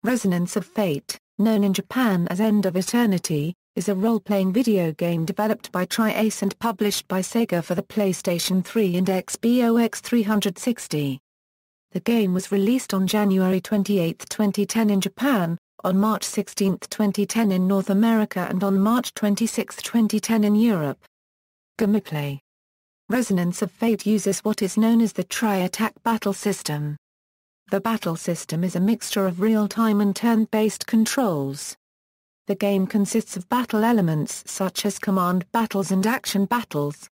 Resonance of Fate, known in Japan as End of Eternity, is a role-playing video game developed by Tri-Ace and published by Sega for the PlayStation 3 and Xbox 360. The game was released on January 28, 2010 in Japan, on March 16, 2010 in North America and on March 26, 2010 in Europe. Gameplay. Resonance of Fate uses what is known as the Tri-Attack battle system. The battle system is a mixture of real-time and turn-based controls. The game consists of battle elements such as command battles and action battles.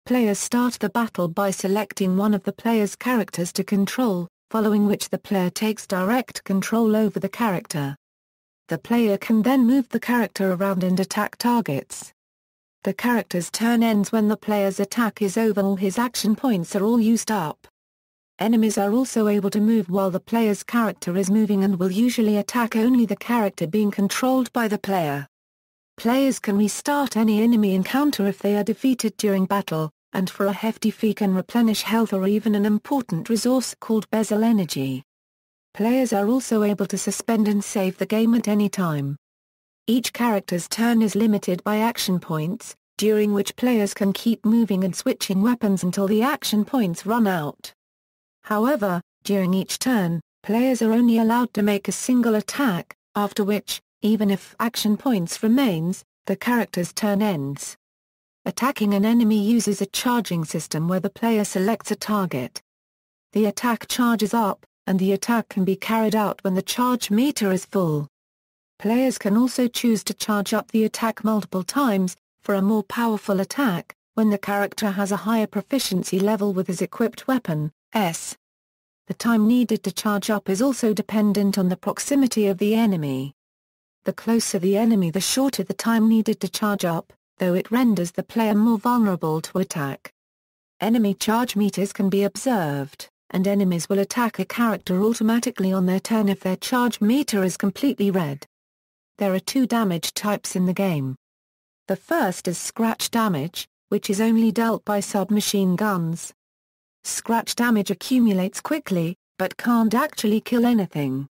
Players start the battle by selecting one of the player's characters to control, following which the player takes direct control over the character. The player can then move the character around and attack targets. The character's turn ends when the player's attack is over or his action points are all used up. Enemies are also able to move while the player's character is moving and will usually attack only the character being controlled by the player. Players can restart any enemy encounter if they are defeated during battle, and for a hefty fee can replenish health or even an important resource called bezel energy. Players are also able to suspend and save the game at any time. Each character's turn is limited by action points, during which players can keep moving and switching weapons until the action points run out. However, during each turn, players are only allowed to make a single attack, after which, even if action points remains, the character's turn ends. Attacking an enemy uses a charging system where the player selects a target. The attack charges up, and the attack can be carried out when the charge meter is full. Players can also choose to charge up the attack multiple times, for a more powerful attack, when the character has a higher proficiency level with his equipped weapon. The time needed to charge up is also dependent on the proximity of the enemy. The closer the enemy, the shorter the time needed to charge up, though it renders the player more vulnerable to attack. Enemy charge meters can be observed, and enemies will attack a character automatically on their turn if their charge meter is completely red. There are two damage types in the game. The first is scratch damage, which is only dealt by submachine guns. Scratch damage accumulates quickly, but can't actually kill anything.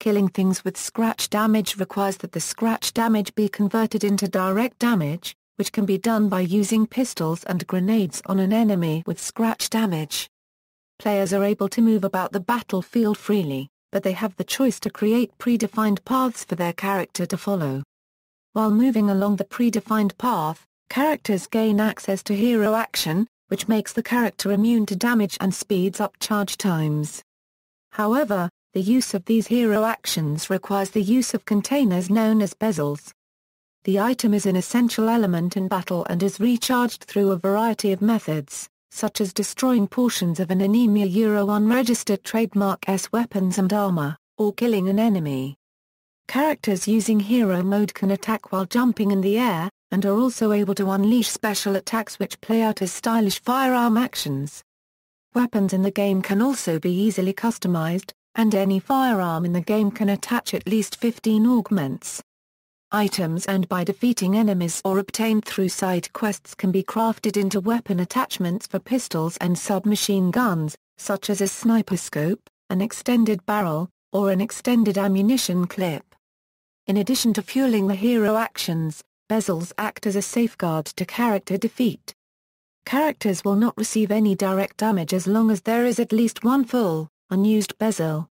Killing things with scratch damage requires that the scratch damage be converted into direct damage, which can be done by using pistols and grenades on an enemy with scratch damage. Players are able to move about the battlefield freely, but they have the choice to create predefined paths for their character to follow. While moving along the predefined path, characters gain access to hero action, which makes the character immune to damage and speeds up charge times. However, the use of these hero actions requires the use of containers known as bezels. The item is an essential element in battle and is recharged through a variety of methods, such as destroying portions of an enemy unregistered trademark S weapons and armor, or killing an enemy. Characters using hero mode can attack while jumping in the air, and are also able to unleash special attacks which play out as stylish firearm actions. Weapons in the game can also be easily customized, and any firearm in the game can attach at least 15 augments. Items earned by defeating enemies or obtained through side quests can be crafted into weapon attachments for pistols and submachine guns, such as a sniper scope, an extended barrel, or an extended ammunition clip. In addition to fueling the hero actions, bezels act as a safeguard to character defeat. Characters will not receive any direct damage as long as there is at least one full, unused bezel.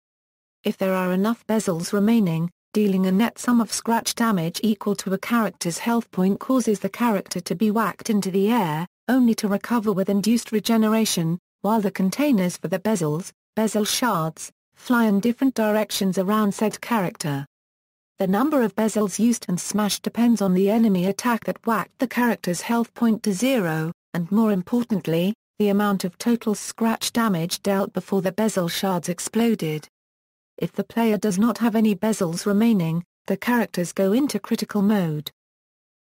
If there are enough bezels remaining, dealing a net sum of scratch damage equal to a character's health point causes the character to be whacked into the air, only to recover with induced regeneration, while the containers for the bezels, bezel shards, fly in different directions around said character. The number of bezels used and smashed depends on the enemy attack that whacked the character's health point to 0, and more importantly, the amount of total scratch damage dealt before the bezel shards exploded. If the player does not have any bezels remaining, the characters go into critical mode.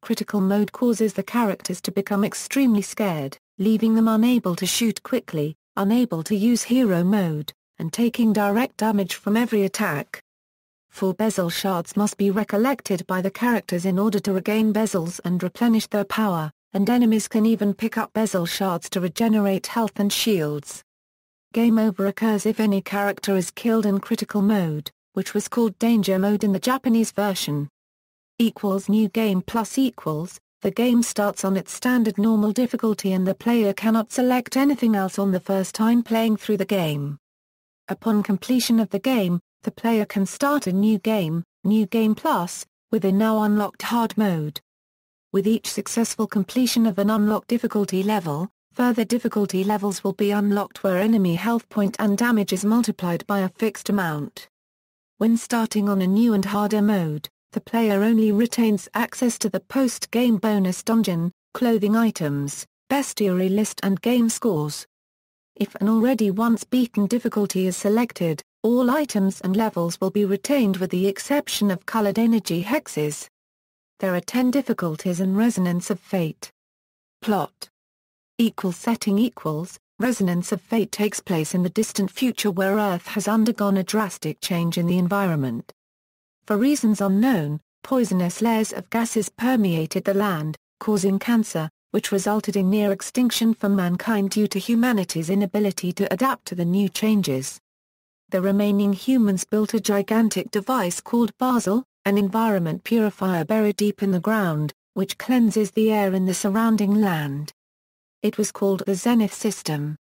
Critical mode causes the characters to become extremely scared, leaving them unable to shoot quickly, unable to use hero mode, and taking direct damage from every attack. 4 bezel shards must be recollected by the characters in order to regain bezels and replenish their power, and enemies can even pick up bezel shards to regenerate health and shields. Game over occurs if any character is killed in critical mode, which was called Danger Mode in the Japanese version. New Game Plus equals, the game starts on its standard normal difficulty and the player cannot select anything else on the first time playing through the game. Upon completion of the game, the player can start a new Game Plus, with a now unlocked hard mode. With each successful completion of an unlocked difficulty level, further difficulty levels will be unlocked where enemy health point and damage is multiplied by a fixed amount. When starting on a new and harder mode, the player only retains access to the post-game bonus dungeon, clothing items, bestiary list and game scores. If an already once beaten difficulty is selected, all items and levels will be retained with the exception of colored energy hexes. There are 10 difficulties in Resonance of Fate. Plot. Setting equals, Resonance of Fate takes place in the distant future where Earth has undergone a drastic change in the environment. For reasons unknown, poisonous layers of gases permeated the land, causing cancer, which resulted in near extinction for mankind due to humanity's inability to adapt to the new changes. The remaining humans built a gigantic device called Basel, an environment purifier buried deep in the ground, which cleanses the air in the surrounding land. It was called the Zenith System.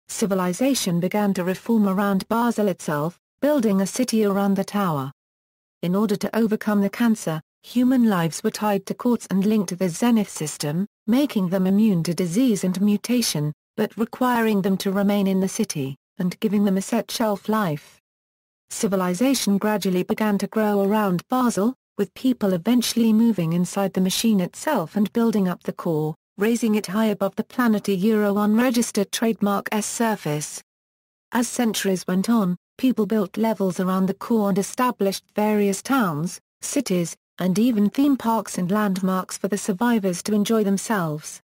Civilization began to reform around Basel itself, building a city around the tower. In order to overcome the cancer, human lives were tied to quartz and linked to the Zenith System, making them immune to disease and mutation, but requiring them to remain in the city, and giving them a set shelf life. Civilization gradually began to grow around Basel, with people eventually moving inside the machine itself and building up the core, raising it high above the planet unregistered trademark S surface. As centuries went on, people built levels around the core and established various towns, cities, and even theme parks and landmarks for the survivors to enjoy themselves.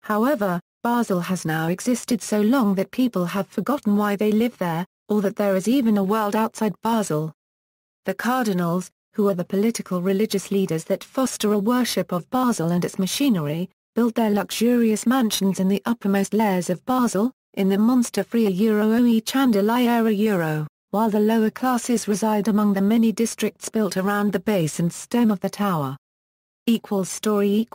However, Basel has now existed so long that people have forgotten why they live there, or that there is even a world outside Basel. The cardinals, who are the political religious leaders that foster a worship of Basel and its machinery, built their luxurious mansions in the uppermost layers of Basel, in the monster-free OE Chandelier while the lower classes reside among the many districts built around the base and stem of the tower. Story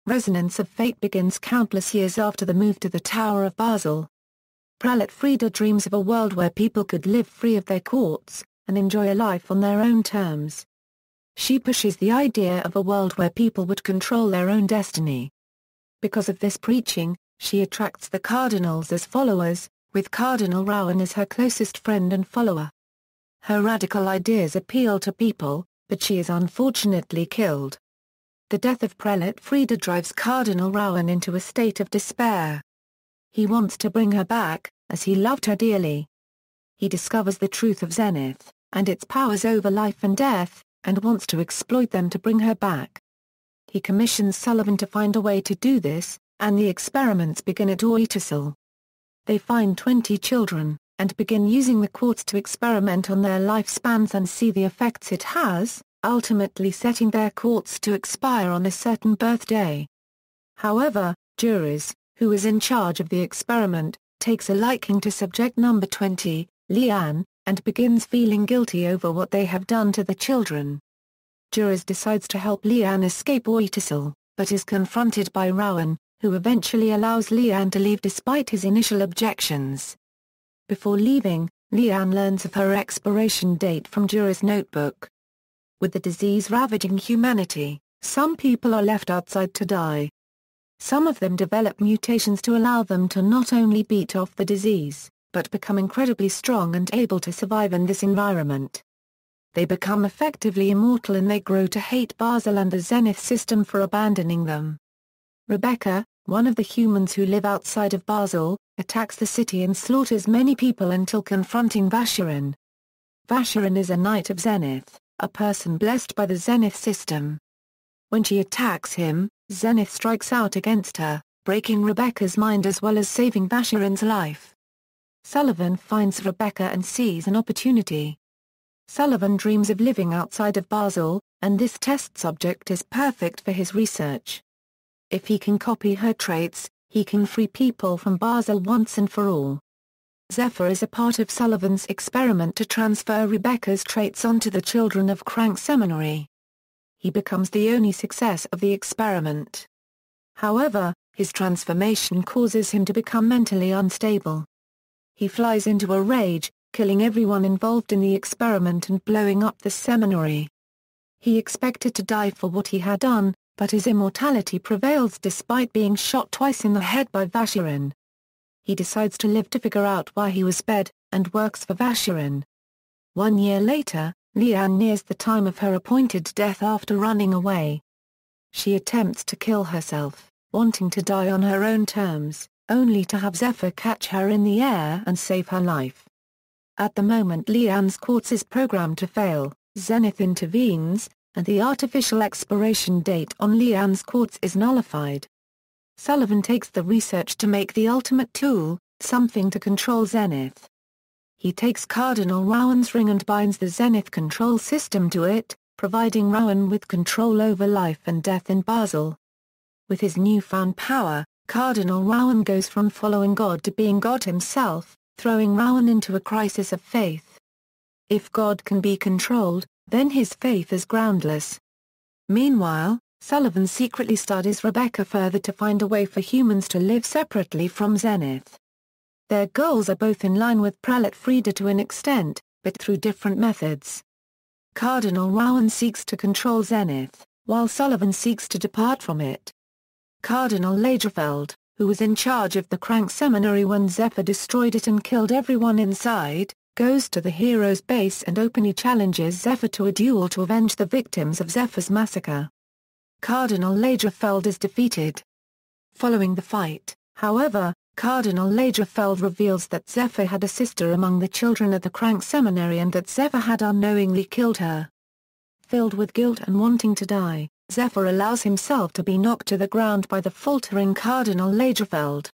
Resonance of Fate begins countless years after the move to the Tower of Basel. Prelate Frieda dreams of a world where people could live free of their courts, and enjoy a life on their own terms. She pushes the idea of a world where people would control their own destiny. Because of this preaching, she attracts the cardinals as followers, with Cardinal Rowan as her closest friend and follower. Her radical ideas appeal to people, but she is unfortunately killed. The death of Prelate Frieda drives Cardinal Rowan into a state of despair. He wants to bring her back, as he loved her dearly. He discovers the truth of Zenith, and its powers over life and death, and wants to exploit them to bring her back. He commissions Sullivan to find a way to do this, and the experiments begin at Oitasol. They find 20 children, and begin using the quartz to experiment on their lifespans and see the effects it has, ultimately setting their quartz to expire on a certain birthday. However, Juris, who is in charge of the experiment, takes a liking to subject number 20, Leanne, and begins feeling guilty over what they have done to the children. Juris decides to help Leanne escape Oitasol, but is confronted by Rowan, who eventually allows Leanne to leave despite his initial objections. Before leaving, Leanne learns of her expiration date from Juris' notebook. With the disease ravaging humanity, some people are left outside to die. Some of them develop mutations to allow them to not only beat off the disease, but become incredibly strong and able to survive in this environment. They become effectively immortal and they grow to hate Basel and the Zenith system for abandoning them. Rebecca, one of the humans who live outside of Basel, attacks the city and slaughters many people until confronting Vacheron. Vacheron is a knight of Zenith, a person blessed by the Zenith system. When she attacks him, Zenith strikes out against her, breaking Rebecca's mind as well as saving Vacheron's life. Sullivan finds Rebecca and sees an opportunity. Sullivan dreams of living outside of Basel, and this test subject is perfect for his research. If he can copy her traits, he can free people from Basel once and for all. Zephyr is a part of Sullivan's experiment to transfer Rebecca's traits onto the children of Crank Seminary. He becomes the only success of the experiment. However, his transformation causes him to become mentally unstable. He flies into a rage, killing everyone involved in the experiment and blowing up the seminary. He expected to die for what he had done, but his immortality prevails despite being shot twice in the head by Vacheron. He decides to live to figure out why he was spared, and works for Vacheron. 1 year later, Leanne nears the time of her appointed death after running away. She attempts to kill herself, wanting to die on her own terms, only to have Zephyr catch her in the air and save her life. At the moment Leanne's quartz is programmed to fail, Zenith intervenes, and the artificial expiration date on Leanne's quartz is nullified. Sullivan takes the research to make the ultimate tool, something to control Zenith. He takes Cardinal Rowan's ring and binds the Zenith control system to it, providing Rowan with control over life and death in Basel. With his newfound power, Cardinal Rowan goes from following God to being God himself, throwing Rowan into a crisis of faith. If God can be controlled, then his faith is groundless. Meanwhile, Sullivan secretly studies Rebecca further to find a way for humans to live separately from Zenith. Their goals are both in line with Prelate Frieda to an extent, but through different methods. Cardinal Rowan seeks to control Zenith, while Sullivan seeks to depart from it. Cardinal Lagerfeld, who was in charge of the Crank Seminary when Zephyr destroyed it and killed everyone inside, goes to the hero's base and openly challenges Zephyr to a duel to avenge the victims of Zephyr's massacre. Cardinal Lagerfeld is defeated. Following the fight, however, Cardinal Lagerfeld reveals that Zephyr had a sister among the children at the Crank Seminary and that Zephyr had unknowingly killed her. Filled with guilt and wanting to die, Zephyr allows himself to be knocked to the ground by the faltering Cardinal Lagerfeld.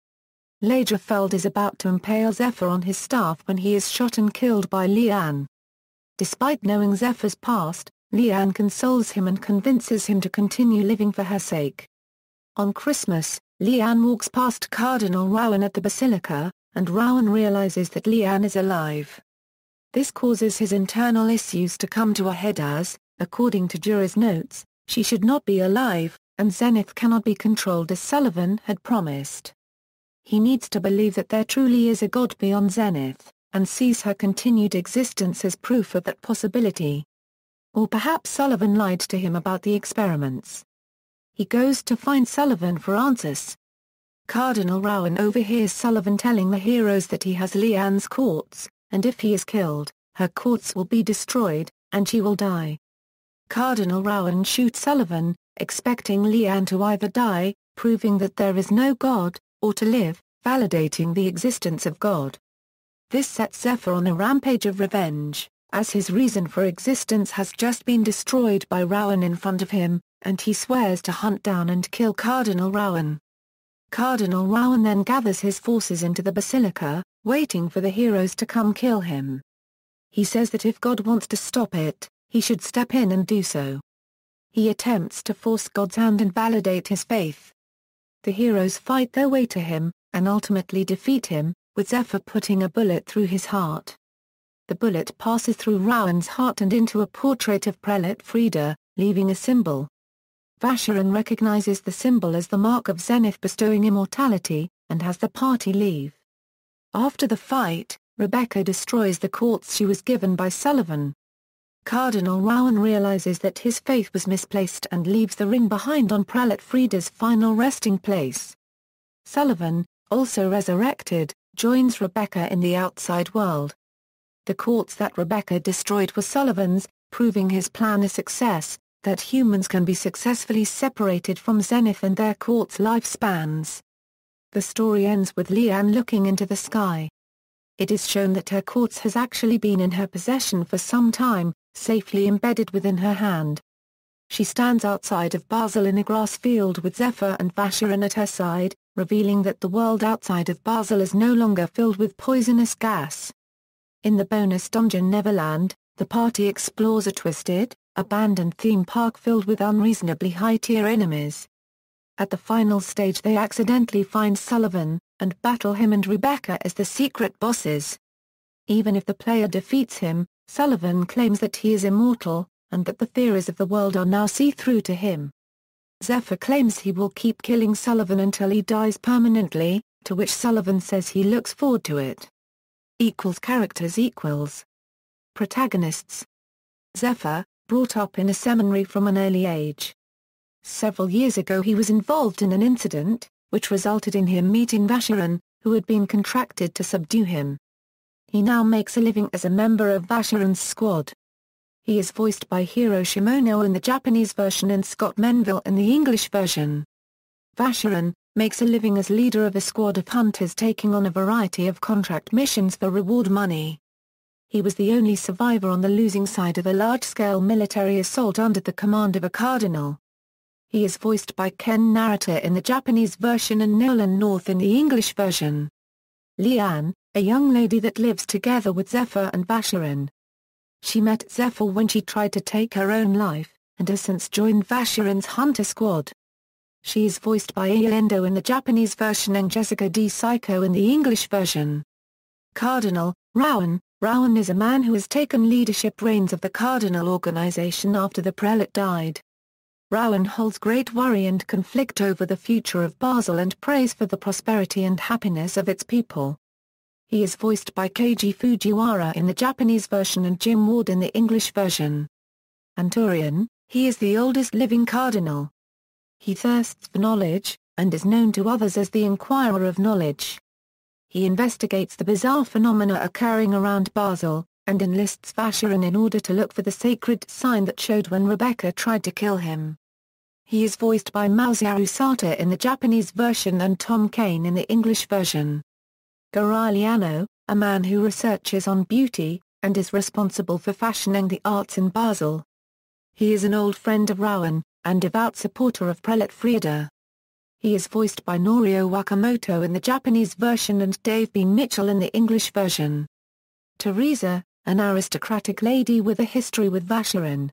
Lagerfeld is about to impale Zephyr on his staff when he is shot and killed by Leanne. Despite knowing Zephyr's past, Leanne consoles him and convinces him to continue living for her sake. On Christmas, Leanne walks past Cardinal Rowan at the Basilica, and Rowan realizes that Leanne is alive. This causes his internal issues to come to a head as, according to jury's notes, she should not be alive, and Zenith cannot be controlled as Sullivan had promised. He needs to believe that there truly is a God beyond Zenith, and sees her continued existence as proof of that possibility. Or perhaps Sullivan lied to him about the experiments. He goes to find Sullivan for answers. Cardinal Rowan overhears Sullivan telling the heroes that he has Leanne's quartz, and if he is killed, her quartz will be destroyed, and she will die. Cardinal Rowan shoots Sullivan, expecting Leanne to either die, proving that there is no God, or to live, validating the existence of God. This sets Zephyr on a rampage of revenge, as his reason for existence has just been destroyed by Rowan in front of him, and he swears to hunt down and kill Cardinal Rowan. Cardinal Rowan then gathers his forces into the Basilica, waiting for the heroes to come kill him. He says that if God wants to stop it, he should step in and do so. He attempts to force God's hand and validate his faith. The heroes fight their way to him, and ultimately defeat him, with Zephyr putting a bullet through his heart. The bullet passes through Rowan's heart and into a portrait of Prelate Frieda, leaving a symbol. Vacheron recognizes the symbol as the mark of Zenith bestowing immortality, and has the party leave. After the fight, Rebecca destroys the quartz she was given by Sullivan. Cardinal Rowan realizes that his faith was misplaced and leaves the ring behind on Prelate Frieda's final resting place. Sullivan, also resurrected, joins Rebecca in the outside world. The quartz that Rebecca destroyed was Sullivan's, proving his plan a success, that humans can be successfully separated from Zenith and their quartz lifespans. The story ends with Leanne looking into the sky. It is shown that her quartz has actually been in her possession for some time, safely embedded within her hand. She stands outside of Basel in a grass field with Zephyr and Vacheron at her side, revealing that the world outside of Basel is no longer filled with poisonous gas. In the bonus dungeon Neverland, the party explores a twisted, abandoned theme park filled with unreasonably high-tier enemies. At the final stage they accidentally find Sullivan, and battle him and Rebecca as the secret bosses. Even if the player defeats him, Sullivan claims that he is immortal, and that the theories of the world are now see-through to him. Zephyr claims he will keep killing Sullivan until he dies permanently, to which Sullivan says he looks forward to it. Characters Protagonists. Zephyr, brought up in a seminary from an early age. Several years ago he was involved in an incident, which resulted in him meeting Vacheron, who had been contracted to subdue him. He now makes a living as a member of Vacheron's squad. He is voiced by Hiro Shimono in the Japanese version and Scott Menville in the English version. Vacheron makes a living as leader of a squad of hunters taking on a variety of contract missions for reward money. He was the only survivor on the losing side of a large-scale military assault under the command of a cardinal. He is voiced by Ken Narita in the Japanese version and Nolan North in the English version. Leanne, a young lady that lives together with Zephyr and Vacheron. She met Zephyr when she tried to take her own life, and has since joined Vacheron's hunter squad. She is voiced by Ai Endo in the Japanese version and Jessica D. Psycho in the English version. Cardinal, Rowan. Rowan is a man who has taken leadership reins of the Cardinal organization after the prelate died. Rowan holds great worry and conflict over the future of Basel and prays for the prosperity and happiness of its people. He is voiced by Keiji Fujiwara in the Japanese version and Jim Ward in the English version. Anturian, he is the oldest living cardinal. He thirsts for knowledge, and is known to others as the Inquirer of Knowledge. He investigates the bizarre phenomena occurring around Basel, and enlists Vacheron in order to look for the sacred sign that showed when Rebecca tried to kill him. He is voiced by Masaru Sata in the Japanese version and Tom Kane in the English version. Goraliano, a man who researches on beauty, and is responsible for fashioning the arts in Basel. He is an old friend of Rowan, and devout supporter of Prelate Frieda. He is voiced by Norio Wakamoto in the Japanese version and Dave B. Mitchell in the English version. Teresa, an aristocratic lady with a history with Vacheron.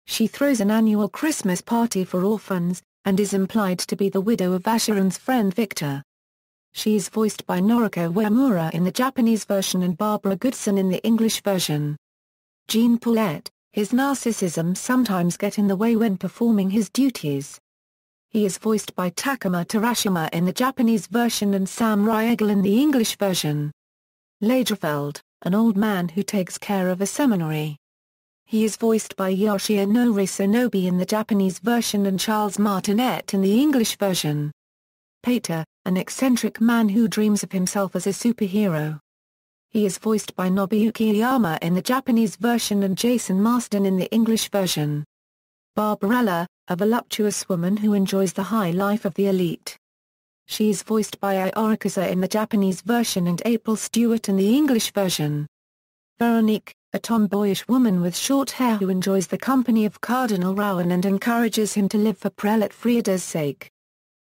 She throws an annual Christmas party for orphans, and is implied to be the widow of Vacheron's friend Victor. She is voiced by Noriko Uemura in the Japanese version and Barbara Goodson in the English version. Jean Paulette, his narcissism sometimes get in the way when performing his duties. He is voiced by Takuma Terashima in the Japanese version and Sam Riegel in the English version. Lagerfeld, an old man who takes care of a seminary. He is voiced by Yoshinori Sonobe in the Japanese version and Charles Martinet in the English version. Pater, an eccentric man who dreams of himself as a superhero. He is voiced by Nobuyuki Iyama in the Japanese version and Jason Marsden in the English version. Barbarella, a voluptuous woman who enjoys the high life of the elite. She is voiced by Ai Orikazu in the Japanese version and April Stewart in the English version. Veronique, a tomboyish woman with short hair who enjoys the company of Cardinal Rowan and encourages him to live for Prelate Frieda's sake.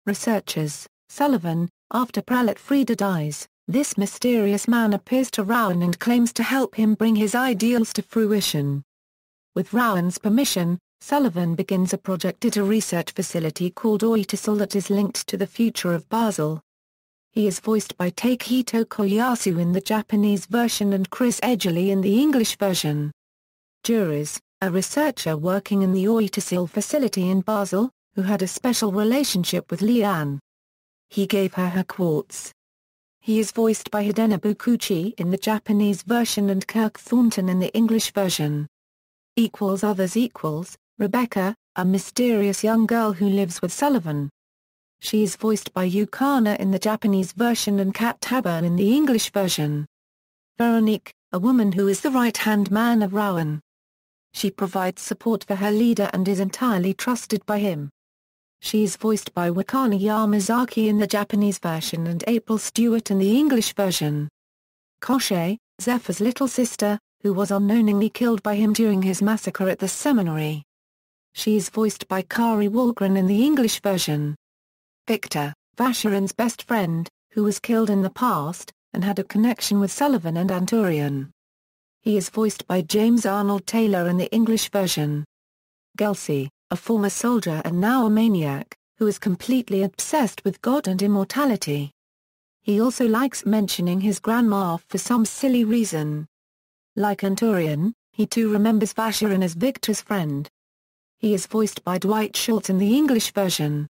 Researchers, Sullivan, after Prelate Frieda dies, this mysterious man appears to Rowan and claims to help him bring his ideals to fruition. With Rowan's permission, Sullivan begins a project at a research facility called Oitasol that is linked to the future of Basel. He is voiced by Takehito Koyasu in the Japanese version and Chris Edgerly in the English version. Juris, a researcher working in the Oitasol facility in Basel, who had a special relationship with Leanne. He gave her her quartz. He is voiced by Hidena Bukuchi in the Japanese version and Kirk Thornton in the English version. Others Rebecca, a mysterious young girl who lives with Sullivan. She is voiced by Yukana in the Japanese version and Kat Taber in the English version. Veronique, a woman who is the right-hand man of Rowan. She provides support for her leader and is entirely trusted by him. She is voiced by Wakana Yamazaki in the Japanese version and April Stewart in the English version. Koshei, Zephyr's little sister, who was unknowingly killed by him during his massacre at the seminary. She is voiced by Kari Walgren in the English version. Victor, Vacheron's best friend, who was killed in the past, and had a connection with Sullivan and Anturian. He is voiced by James Arnold Taylor in the English version. Gelsey, a former soldier and now a maniac, who is completely obsessed with God and immortality. He also likes mentioning his grandma for some silly reason. Like Anturian, he too remembers Vacheron as Victor's friend. He is voiced by Dwight Schultz in the English version.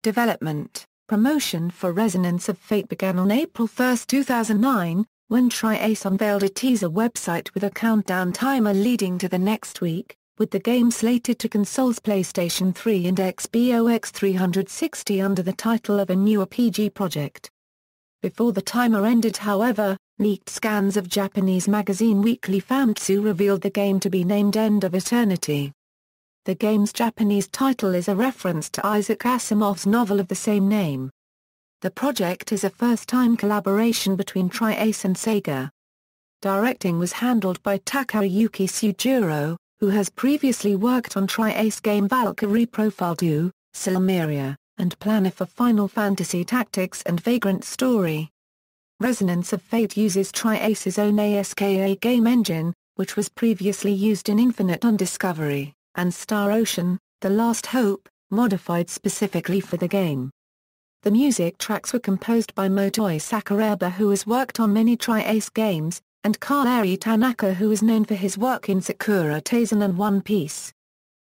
Development, promotion for Resonance of Fate began on April 1, 2009, when Tri-Ace unveiled a teaser website with a countdown timer leading to the next week, with the game slated to consoles PlayStation 3 and Xbox 360 under the title of a new RPG project. Before the timer ended, however, leaked scans of Japanese magazine weekly Famitsu revealed the game to be named End of Eternity. The game's Japanese title is a reference to Isaac Asimov's novel of the same name. The project is a first-time collaboration between Tri-Ace and Sega. Directing was handled by Takayuki Sujiro, who has previously worked on Tri-Ace game Valkyrie Profile 2, Silmeria, and Planner for Final Fantasy Tactics and Vagrant Story. Resonance of Fate uses Tri-Ace's own ASKA game engine, which was previously used in Infinite Undiscovery, and Star Ocean, The Last Hope, modified specifically for the game. The music tracks were composed by Motoi Sakuraba, who has worked on many Tri-Ace games, and Kaeri Tanaka, who is known for his work in Sakura Taisen and One Piece.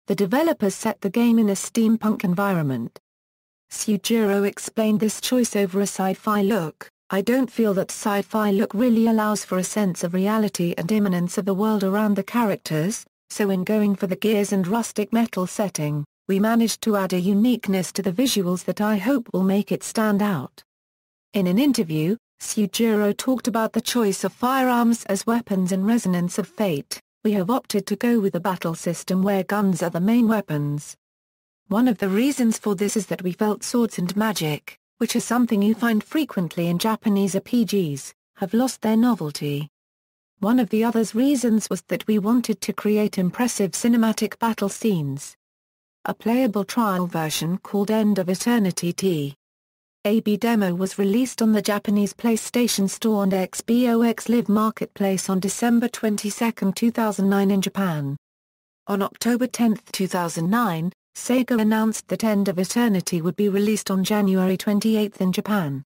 The developers set the game in a steampunk environment. Sujiro explained this choice over a sci-fi look. "I don't feel that sci-fi look really allows for a sense of reality and immanence of the world around the characters, so in going for the gears and rustic metal setting, we managed to add a uniqueness to the visuals that I hope will make it stand out." In an interview, Sujiro talked about the choice of firearms as weapons in Resonance of Fate. "We have opted to go with a battle system where guns are the main weapons. One of the reasons for this is that we felt swords and magic, which is something you find frequently in Japanese RPGs, have lost their novelty. One of the other reasons was that we wanted to create impressive cinematic battle scenes." A playable trial version called End of Eternity T.A.B. demo was released on the Japanese PlayStation Store and Xbox Live Marketplace on December 22, 2009 in Japan. On October 10, 2009, Sega announced that End of Eternity would be released on January 28 in Japan.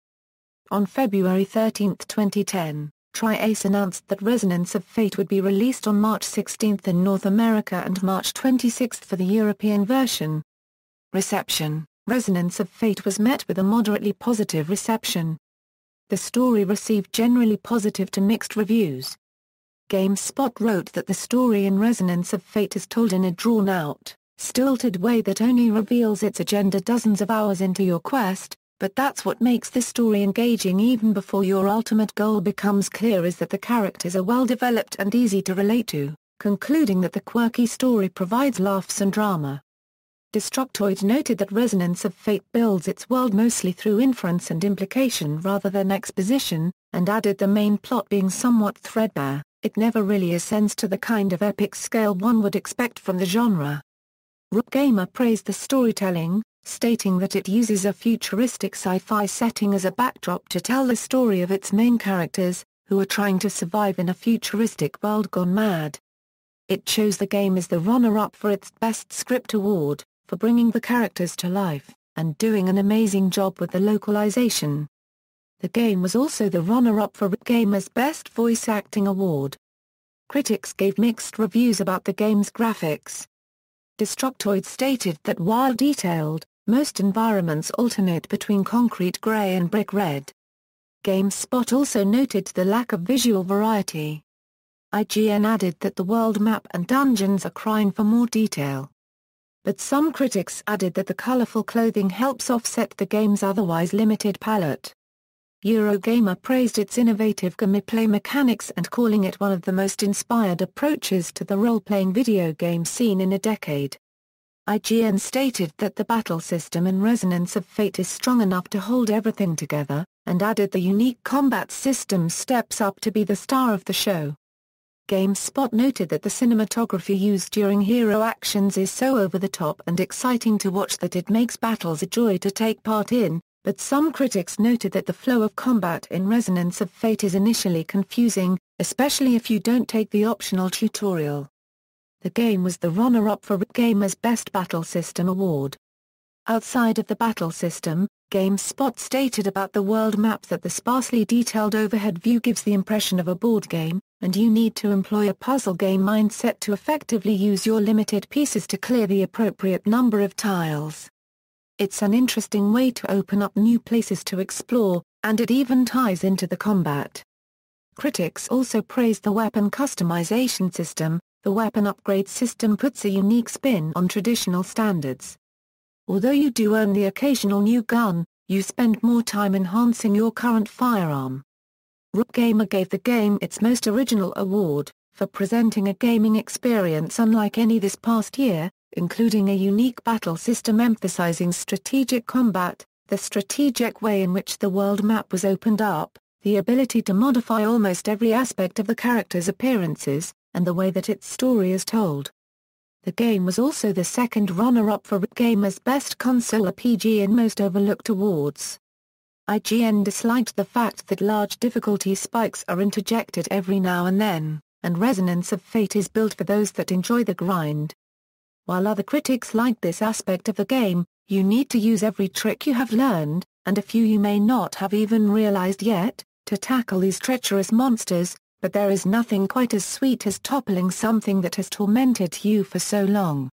On February 13, 2010, Tri-Ace announced that Resonance of Fate would be released on March 16 in North America and March 26 for the European version. Reception: Resonance of Fate was met with a moderately positive reception. The story received generally positive to mixed reviews. GameSpot wrote that the story in Resonance of Fate is told in a drawn-out, stilted way that only reveals its agenda dozens of hours into your quest, but that's what makes this story engaging even before your ultimate goal becomes clear, is that the characters are well developed and easy to relate to, concluding that the quirky story provides laughs and drama. Destructoid noted that Resonance of Fate builds its world mostly through inference and implication rather than exposition, and added the main plot being somewhat threadbare, it never really ascends to the kind of epic scale one would expect from the genre. Gamer praised the storytelling, stating that it uses a futuristic sci-fi setting as a backdrop to tell the story of its main characters, who are trying to survive in a futuristic world gone mad. It chose the game as the runner-up for its Best Script Award, for bringing the characters to life, and doing an amazing job with the localization. The game was also the runner-up for Gamer's Best Voice Acting Award. Critics gave mixed reviews about the game's graphics. Destructoid stated that while detailed, most environments alternate between concrete gray and brick red. GameSpot also noted the lack of visual variety. IGN added that the world map and dungeons are crying for more detail. But some critics added that the colorful clothing helps offset the game's otherwise limited palette. Eurogamer praised its innovative gameplay mechanics and calling it one of the most inspired approaches to the role-playing video game scene in a decade. IGN stated that the battle system in Resonance of Fate is strong enough to hold everything together, and added the unique combat system steps up to be the star of the show. GameSpot noted that the cinematography used during hero actions is so over-the-top and exciting to watch that it makes battles a joy to take part in, but some critics noted that the flow of combat in Resonance of Fate is initially confusing, especially if you don't take the optional tutorial. The game was the runner-up for Gamer's Best Battle System Award. Outside of the battle system, GameSpot stated about the world map that the sparsely detailed overhead view gives the impression of a board game, and you need to employ a puzzle game mindset to effectively use your limited pieces to clear the appropriate number of tiles. It's an interesting way to open up new places to explore, and it even ties into the combat. Critics also praised the weapon customization system. The weapon upgrade system puts a unique spin on traditional standards. Although you do earn the occasional new gun, you spend more time enhancing your current firearm. RockGamer gave the game its most original award, for presenting a gaming experience unlike any this past year, including a unique battle system emphasizing strategic combat, the strategic way in which the world map was opened up, the ability to modify almost every aspect of the character's appearances, and the way that its story is told. The game was also the second runner-up for RockGamer's Best Console RPG in Most Overlooked Awards. IGN disliked the fact that large difficulty spikes are interjected every now and then, and Resonance of Fate is built for those that enjoy the grind. While other critics liked this aspect of the game, you need to use every trick you have learned, and a few you may not have even realized yet, to tackle these treacherous monsters, but there is nothing quite as sweet as toppling something that has tormented you for so long.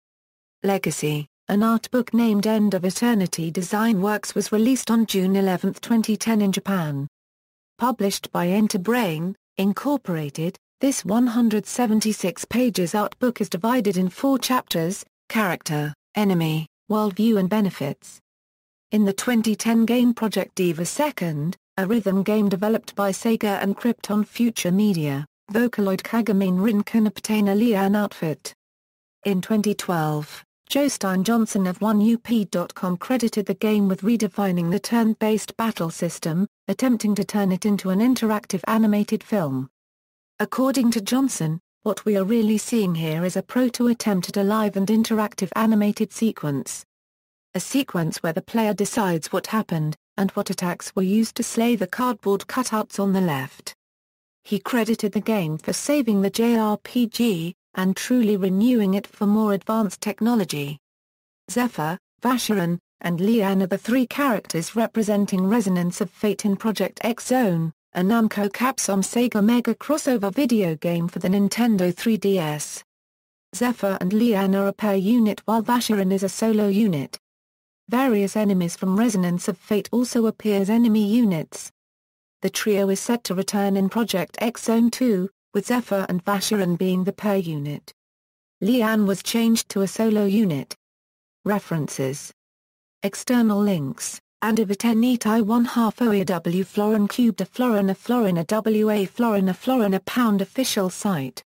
Legacy, an art book named End of Eternity Design Works was released on June 11, 2010 in Japan. Published by Enterbrain, Incorporated, this 176 pages art book is divided in 4 chapters: character, enemy, worldview and benefits. In the 2010 game Project Diva 2nd, a rhythm game developed by Sega and Krypton Future Media, Vocaloid Kagami Rinken obtained a Lian outfit. In 2012, Joe Stein Johnson of 1UP.com credited the game with redefining the turn-based battle system, attempting to turn it into an interactive animated film. According to Johnson, what we are really seeing here is a proto-attempt at a live and interactive animated sequence. A sequence where the player decides what happened, and what attacks were used to slay the cardboard cutouts on the left. He credited the game for saving the JRPG, and truly renewing it for more advanced technology. Zephyr, Vacheron, and Lian are the 3 characters representing Resonance of Fate in Project X Zone, a Namco Capcom Sega Mega crossover video game for the Nintendo 3DS. Zephyr and Lian are a pair unit while Vacheron is a solo unit. Various enemies from Resonance of Fate also appear as enemy units. The trio is set to return in Project X Zone 2, with Zephyr and Vacheron being the pair unit. Lian was changed to a solo unit. References. External links: Andiviteneti 1/2 OEW Florin Cube de Florina Florina WA Florina Florina Pound official site.